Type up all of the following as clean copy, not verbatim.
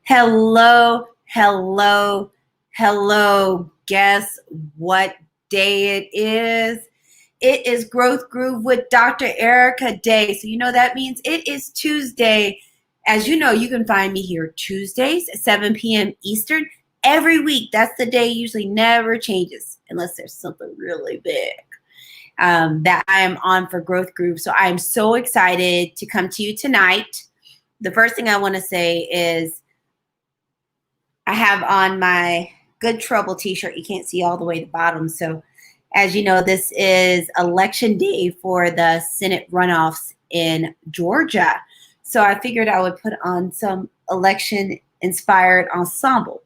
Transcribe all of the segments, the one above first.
Hello, hello, hello. Guess what day it is? It is Growth Groove with Dr. Ericka Day. So you know that means it is Tuesday. As you know, you can find me here Tuesdays at 7 p.m. Eastern every week. That's the day usually never changes unless there's something really big that I am on for Growth Groove. So I am so excited to come to you tonight. The first thing I want to say is I have on my Good Trouble t-shirt. You can't see all the way to the bottom. So as you know, this is election day for the Senate runoffs in Georgia. So I figured I would put on some election-inspired ensemble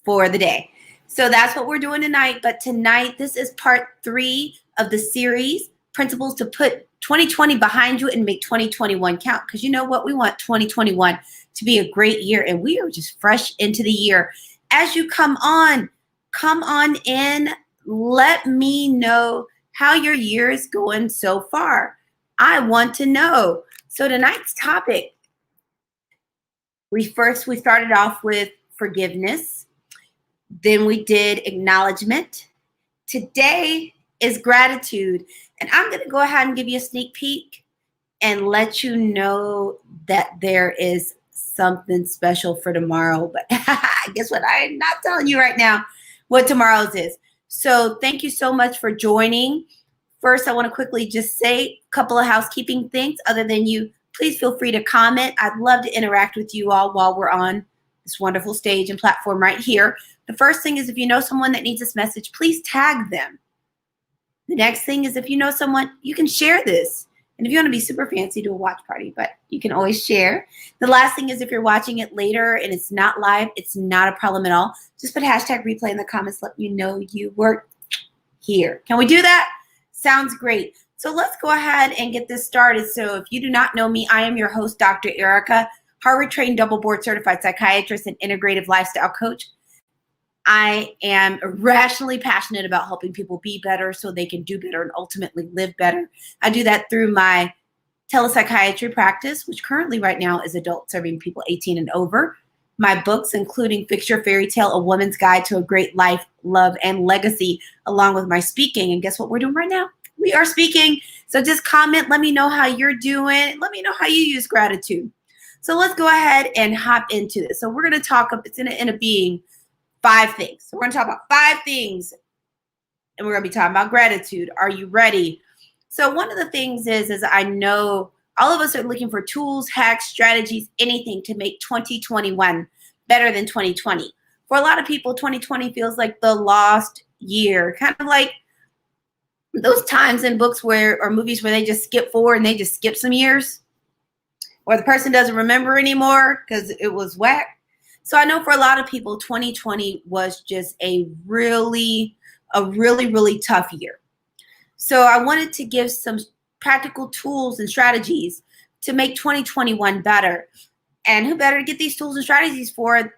for the day. So that's what we're doing tonight. But tonight, this is part 3 of the series, Principles to Put 2020 Behind You and Make 2021 Count. Because you know what? We want 2021 to be a great year. And we are just fresh into the year. As you come on in. Let me know how your year is going so far. I want to know. So tonight's topic, we started off with forgiveness. Then we did acknowledgement. Today is gratitude. And I'm going to go ahead and give you a sneak peek and let you know that there is something special for tomorrow. But guess what? I'm not telling you right now what tomorrow's is. So thank you so much for joining. First, I want to quickly just say a couple of housekeeping things. Other than you, please feel free to comment. I'd love to interact with you all while we're on this wonderful stage and platform right here. The first thing is if you know someone that needs this message, please tag them. The next thing is if you know someone, you can share this. And if you want to be super fancy, do a watch party, but you can always share. The last thing is if you're watching it later and it's not live, it's not a problem at all. Just put hashtag replay in the comments, let you know you were here. Can we do that? Sounds great. So let's go ahead and get this started. So if you do not know me, I am your host, Dr. Ericka, Harvard-trained double board certified psychiatrist and integrative lifestyle coach. I am irrationally passionate about helping people be better so they can do better and ultimately live better. I do that through my telepsychiatry practice, which currently right now is adult serving people 18 and over. My books, including Fix Your Fairy Tale, A Woman's Guide to a Great Life, Love, and Legacy, along with my speaking. And guess what we're doing right now? We are speaking. So just comment. Let me know how you're doing. Let me know how you use gratitude. So let's go ahead and hop into this. So we're going to talk, it's in a being, 5 things. So we're going to talk about 5 things, and we're going to be talking about gratitude. Are you ready? So one of the things is I know all of us are looking for tools, hacks, strategies, anything to make 2021 better than 2020. For a lot of people, 2020 feels like the lost year, kind of like those times in books or movies where they just skip forward and they just skip some years, or the person doesn't remember anymore because it was whack. So I know for a lot of people, 2020 was just a really tough year. So I wanted to give some practical tools and strategies to make 2021 better. And who better to get these tools and strategies for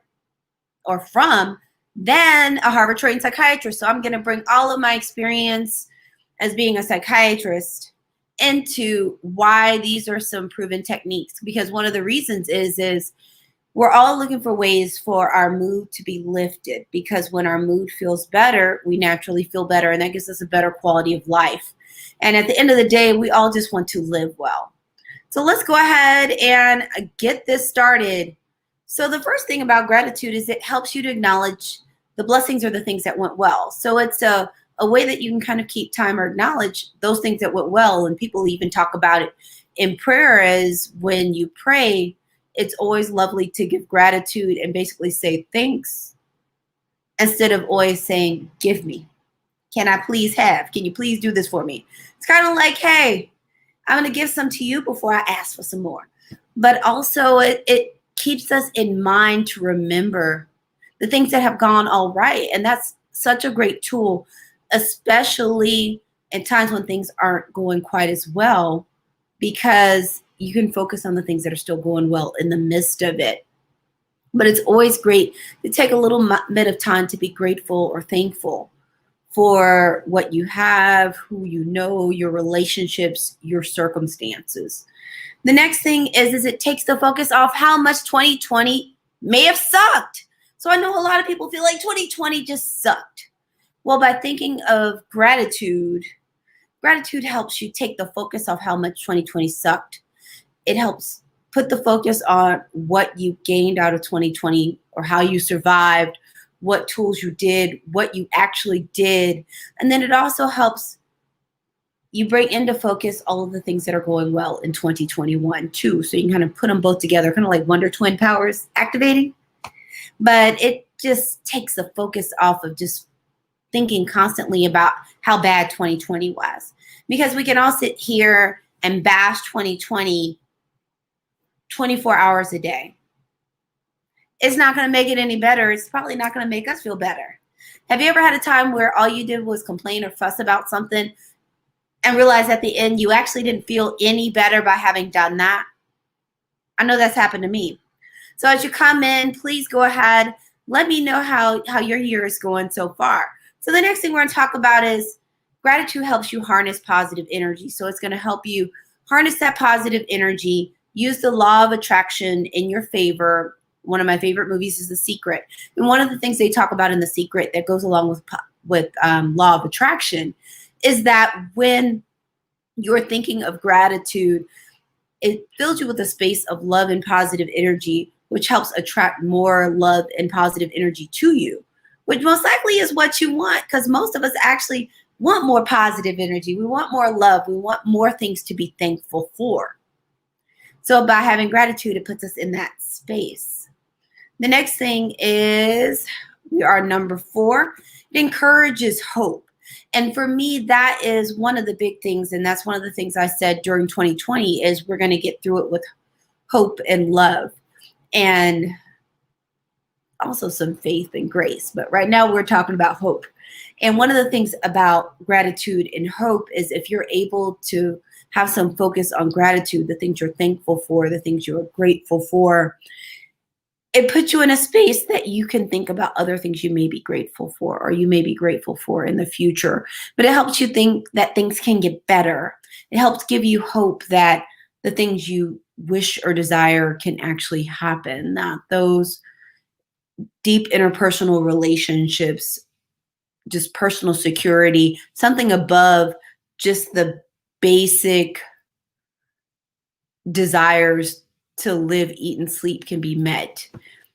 or from than a Harvard-trained psychiatrist? So I'm going to bring all of my experience as being a psychiatrist into why these are some proven techniques. Because one of the reasons is we're all looking for ways for our mood to be lifted, because when our mood feels better, we naturally feel better, and that gives us a better quality of life. And at the end of the day, we all just want to live well. So let's go ahead and get this started. So the first thing about gratitude is it helps you to acknowledge the blessings or the things that went well. So it's a way that you can kind of keep time or acknowledge those things that went well. And people even talk about it in prayer as when you pray, it's always lovely to give gratitude and basically say thanks instead of always saying, give me. Can I please have? Can you please do this for me? It's kind of like, hey, I'm going to give some to you before I ask for some more. But also it keeps us in mind to remember the things that have gone all right. And that's such a great tool, especially in times when things aren't going quite as well, because you can focus on the things that are still going well in the midst of it. But it's always great to take a little bit of time to be grateful or thankful for what you have, who you know, your relationships, your circumstances. The next thing is it takes the focus off how much 2020 may have sucked. So I know a lot of people feel like 2020 just sucked. Well, by thinking of gratitude, gratitude helps you take the focus off how much 2020 sucked. It helps put the focus on what you gained out of 2020 or how you survived, what tools you did, what you actually did. And then it also helps you bring into focus all of the things that are going well in 2021 too. So you can kind of put them both together, kind of like Wonder Twin powers activating. But it just takes the focus off of just thinking constantly about how bad 2020 was. Because we can all sit here and bash 2020 24 hours a day. It's not going to make it any better. It's probably not going to make us feel better. Have you ever had a time where all you did was complain or fuss about something and realize at the end you actually didn't feel any better by having done that? I know that's happened to me. So as you come in, please go ahead. Let me know how your year is going so far. So the next thing we're going to talk about is gratitude helps you harness positive energy. So it's going to help you harness that positive energy, use the law of attraction in your favor. One of my favorite movies is The Secret. And one of the things they talk about in The Secret that goes along with law of attraction is that when you're thinking of gratitude, it fills you with a space of love and positive energy, which helps attract more love and positive energy to you, which most likely is what you want, because most of us actually want more positive energy. We want more love. We want more things to be thankful for. So by having gratitude, it puts us in that space. The next thing is we are number 4. It encourages hope. And for me, that is one of the big things. And that's one of the things I said during 2020 is we're going to get through it with hope and love and also some faith and grace. But right now we're talking about hope. And one of the things about gratitude and hope is if you're able to have some focus on gratitude, the things you're thankful for, the things you're grateful for, it puts you in a space that you can think about other things you may be grateful for or you may be grateful for in the future. But it helps you think that things can get better. It helps give you hope that the things you wish or desire can actually happen, not those deep interpersonal relationships, just personal security, something above just the basic desires to live, eat, and sleep can be met.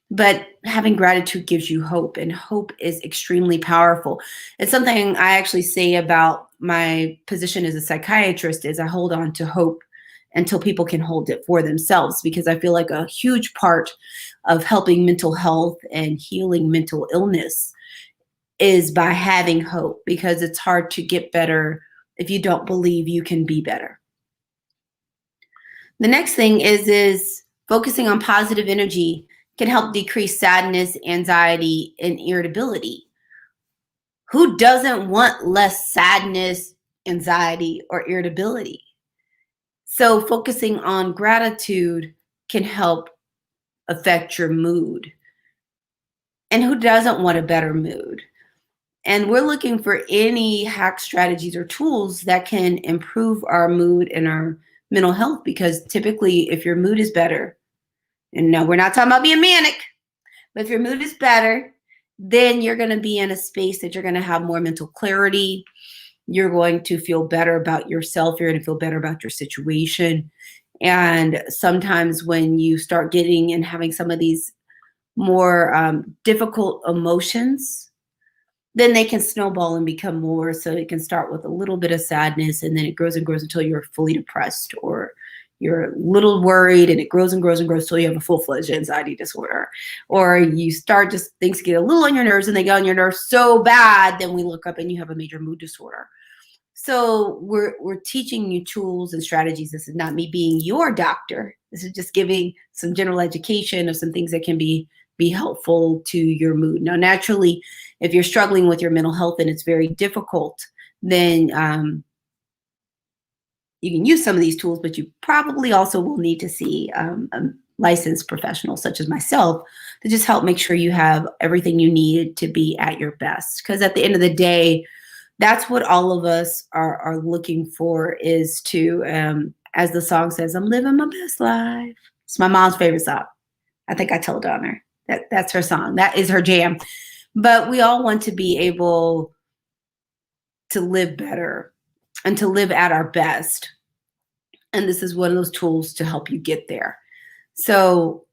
But having gratitude gives you hope, and hope is extremely powerful. It's something I actually say about my position as a psychiatrist is I hold on to hope until people can hold it for themselves, because I feel like a huge part of helping mental health and healing mental illness is by having hope, because it's hard to get better if you don't believe you can be better. The next thing is focusing on positive energy can help decrease sadness, anxiety, and irritability. Who doesn't want less sadness, anxiety, or irritability? So focusing on gratitude can help affect your mood. And who doesn't want a better mood? And we're looking for any hack strategies or tools that can improve our mood and our mental health, because typically if your mood is better, and no, we're not talking about being manic, but if your mood is better, then you're going to be in a space that you're going to have more mental clarity. You're going to feel better about yourself. You're going to feel better about your situation. And sometimes when you start getting and having some of these more difficult emotions, then they can snowball and become more. So it can start with a little bit of sadness, and then it grows and grows until you're fully depressed, or you're a little worried, and it grows and grows and grows until you have a full-fledged anxiety disorder. Or you start just, things get a little on your nerves, and they get on your nerves so bad, then we look up and you have a major mood disorder. So we're teaching you tools and strategies. This is not me being your doctor. This is just giving some general education of some things that can be helpful to your mood. Now, naturally, if you're struggling with your mental health and it's very difficult, then you can use some of these tools, but you probably also will need to see a licensed professional such as myself to just help make sure you have everything you need to be at your best. Because at the end of the day, That's what all of us are looking for, is to, as the song says, I'm living my best life. It's my mom's favorite song. I think I told on her that's her song. That is her jam. But we all want to be able to live better and to live at our best. And this is one of those tools to help you get there. So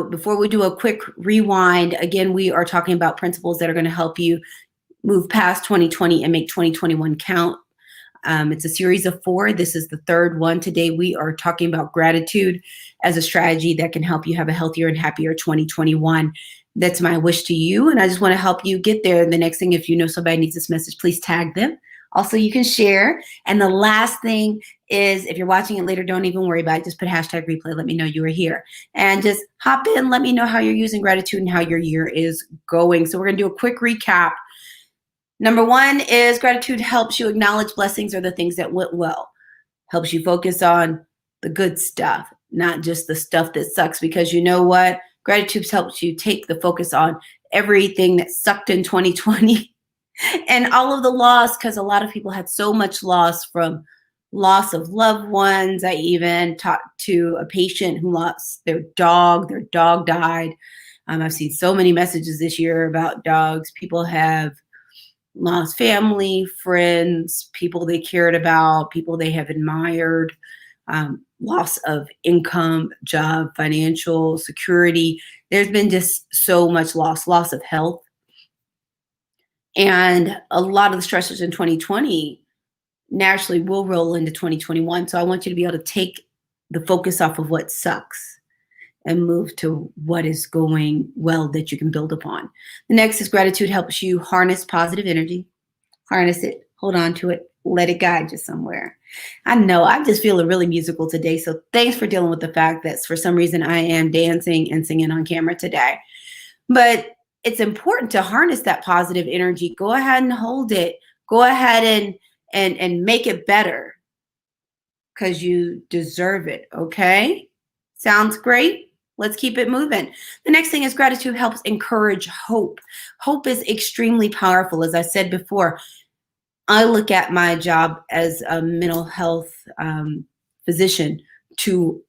before we do a quick rewind, again, we are talking about principles that are going to help you move past 2020 and make 2021 count. It's a series of 4. This is the third one. Today, we are talking about gratitude as a strategy that can help you have a healthier and happier 2021. That's my wish to you. And I just want to help you get there. And the next thing, if you know somebody needs this message, please tag them. Also, you can share. And the last thing is, if you're watching it later, don't even worry about it. Just put hashtag replay. Let me know you were here. And just hop in. Let me know how you're using gratitude and how your year is going. So we're going to do a quick recap. Number 1 is gratitude helps you acknowledge blessings or the things that went well. Helps you focus on the good stuff, not just the stuff that sucks. Because you know what? Gratitude helps you take the focus on everything that sucked in 2020 and all of the loss, because a lot of people had so much loss, from loss of loved ones. I even talked to a patient who lost their dog. Their dog died. I've seen so many messages this year about dogs. People have lost family, friends, people they cared about, people they have admired, loss of income, job, financial security. There's been just so much loss of health. And a lot of the stressors in 2020 naturally will roll into 2021. So I want you to be able to take the focus off of what sucks and move to what is going well that you can build upon. The next is gratitude helps you harness positive energy. Harness it, hold on to it, let it guide you somewhere. I know I'm just feeling really musical today. So thanks for dealing with the fact that for some reason I am dancing and singing on camera today. But it's important to harness that positive energy. Go ahead and hold it. Go ahead and make it better, because you deserve it. Okay? Sounds great? Let's keep it moving. The next thing is gratitude helps encourage hope. Hope is extremely powerful. As I said before, I look at my job as a mental health physician to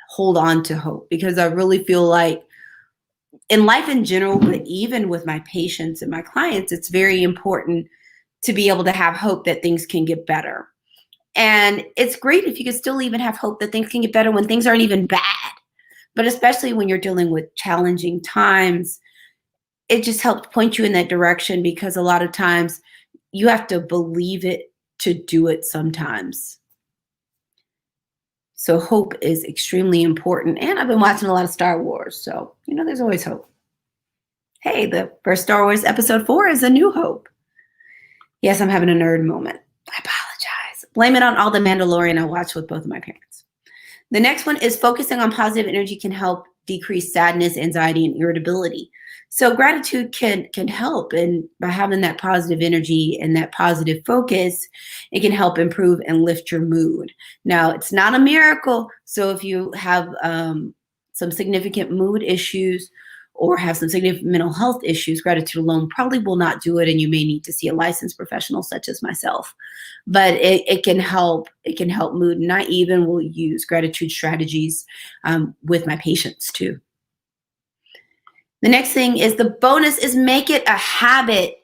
hold on to hope, because I really feel like in life in general, but even with my patients and my clients, it's very important to be able to have hope that things can get better. And it's great if you can still even have hope that things can get better when things aren't even bad. But especially when you're dealing with challenging times, it just helps point you in that direction, because a lot of times you have to believe it to do it sometimes. So hope is extremely important. And I've been watching a lot of Star Wars, so, there's always hope. Hey, the first Star Wars episode 4 is A New Hope. Yes, I'm having a nerd moment. I apologize. Blame it on all the Mandalorian I watched with both of my parents. The next one is focusing on positive energy can help decrease sadness, anxiety, and irritability. So gratitude can help, and by having that positive energy and that positive focus, it can help improve and lift your mood. Now, it's not a miracle. So if you have some significant mood issues or have some significant mental health issues, gratitude alone probably will not do it, and you may need to see a licensed professional such as myself. But it can help. It can help mood, and I even will use gratitude strategies with my patients too. The next thing is, the bonus is make it a habit.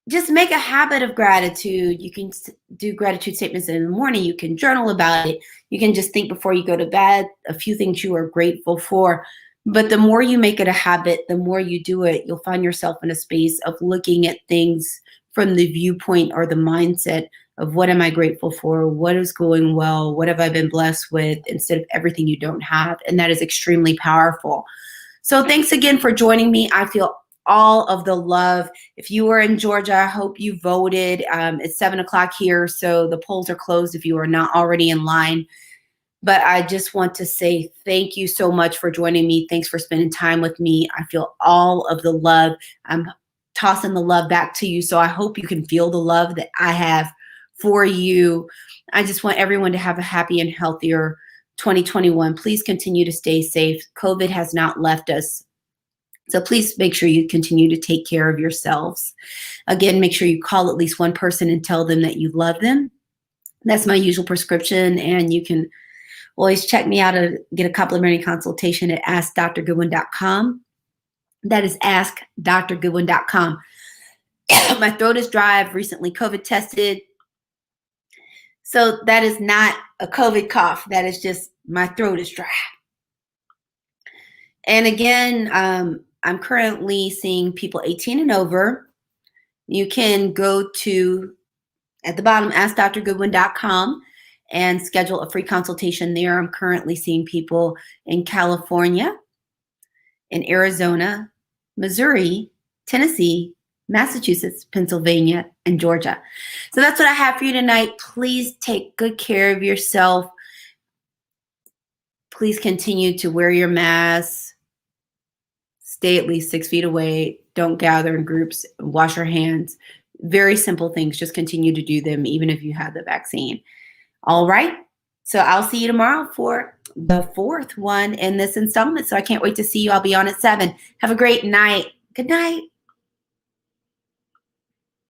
Just make a habit of gratitude. You can do gratitude statements in the morning. You can journal about it. You can just think before you go to bed a few things you are grateful for. But the more you make it a habit, the more you do it, you'll find yourself in a space of looking at things from the viewpoint or the mindset of what am I grateful for? What is going well? What have I been blessed with, instead of everything you don't have? And that is extremely powerful. So thanks again for joining me. I feel all of the love. If you were in Georgia, I hope you voted. It's 7:00 here, so the polls are closed if you are not already in line. But I just want to say thank you so much for joining me. Thanks for spending time with me. I feel all of the love. I'm tossing the love back to you, so I hope you can feel the love that I have for you. I just want everyone to have a happy and healthier 2021. Please continue to stay safe. COVID has not left us. So please make sure you continue to take care of yourselves. Again, make sure you call at least one person and tell them that you love them. That's my usual prescription. And you can always check me out to get a complimentary consultation at askdrgoodwin.com. That is askdrgoodwin.com. My throat is dry. I've recently COVID tested. So that is not a COVID cough. That is just my throat is dry. And again, I'm currently seeing people 18 and over. You can go to, at the bottom, askdrgoodwin.com and schedule a free consultation there. I'm currently seeing people in California, in Arizona, Missouri, Tennessee, Massachusetts, Pennsylvania, and Georgia. So that's what I have for you tonight. Please take good care of yourself. Please continue to wear your mask. Stay at least 6 feet away. Don't gather in groups. Wash your hands. Very simple things. Just continue to do them even if you have the vaccine. All right. So I'll see you tomorrow for the 4th one in this installment. So I can't wait to see you. I'll be on at 7. Have a great night. Good night.